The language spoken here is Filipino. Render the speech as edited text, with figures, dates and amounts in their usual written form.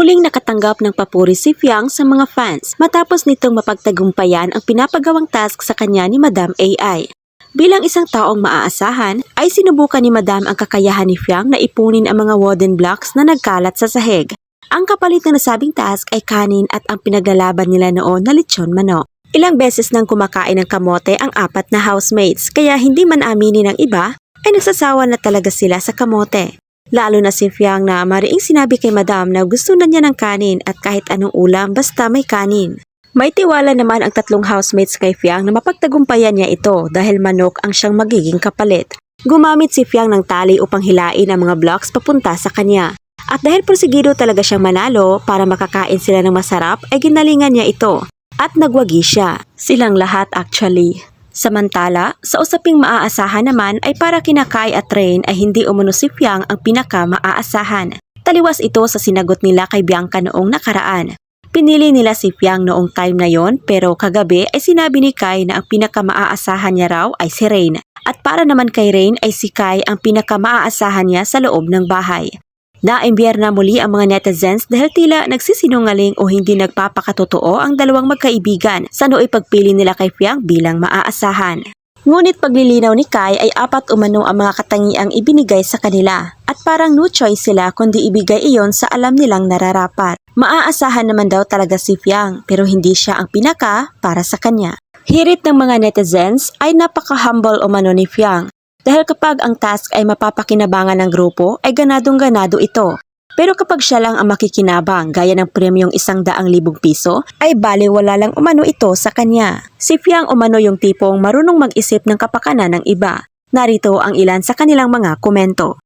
Muling nakatanggap ng papuri si Fiang sa mga fans matapos nitong mapagtagumpayan ang pinapagawang task sa kanya ni Madam AI. Bilang isang taong maaasahan, ay sinubukan ni Madam ang kakayahan ni Fiang na ipunin ang mga wooden blocks na nagkalat sa sahig. Ang kapalit na nasabing task ay kanin at ang pinaglalaban nila noon na lechon manok. Ilang beses nang kumakain ng kamote ang apat na housemates kaya hindi man aminin ng iba ay nagsasawa na talaga sila sa kamote. Lalo na si Fiang na mariing sinabi kay Madam na gusto na niya ng kanin at kahit anong ulam basta may kanin. May tiwala naman ang tatlong housemates kay Fiang na mapagtagumpayan niya ito dahil manok ang siyang magiging kapalit. Gumamit si Fiang ng tali upang hilain ang mga blocks papunta sa kanya. At dahil porsigido talaga siyang manalo para makakain sila ng masarap ay ginalingan niya ito. At nagwagi siya. Silang lahat actually. Samantala, sa usaping maaasahan naman ay para kina Kai at Rain ay hindi umano si Fiang ang pinaka-maaasahan. Taliwas ito sa sinagot nila kay Bianca noong nakaraan. Pinili nila si Fiang noong time na yon pero kagabi ay sinabi ni Kai na ang pinaka-maaasahan niya raw ay si Rain. At para naman kay Rain ay si Kai ang pinaka-maaasahan niya sa loob ng bahay. Naimbyar na muli ang mga netizens dahil tila nagsisinungaling o hindi nagpapakatotoo ang dalawang magkaibigan sa nooy pagpili nila kay Fiang bilang maaasahan. Ngunit paglilinaw ni Kai ay apat umano ang mga katangiang ibinigay sa kanila at parang no choice sila kundi ibigay iyon sa alam nilang nararapat. Maaasahan naman daw talaga si Fiang pero hindi siya ang pinaka para sa kanya. Hirit ng mga netizens ay napaka-humble umano ni Fiang. Dahil kapag ang task ay mapapakinabangan ng grupo ay ganadong-ganado ito. Pero kapag siya lang ang makikinabang gaya ng premyong 100,000 piso ay baliwala lang umano ito sa kanya. Si Fiang umano yung tipong marunong mag-isip ng kapakanan ng iba. Narito ang ilan sa kanilang mga komento.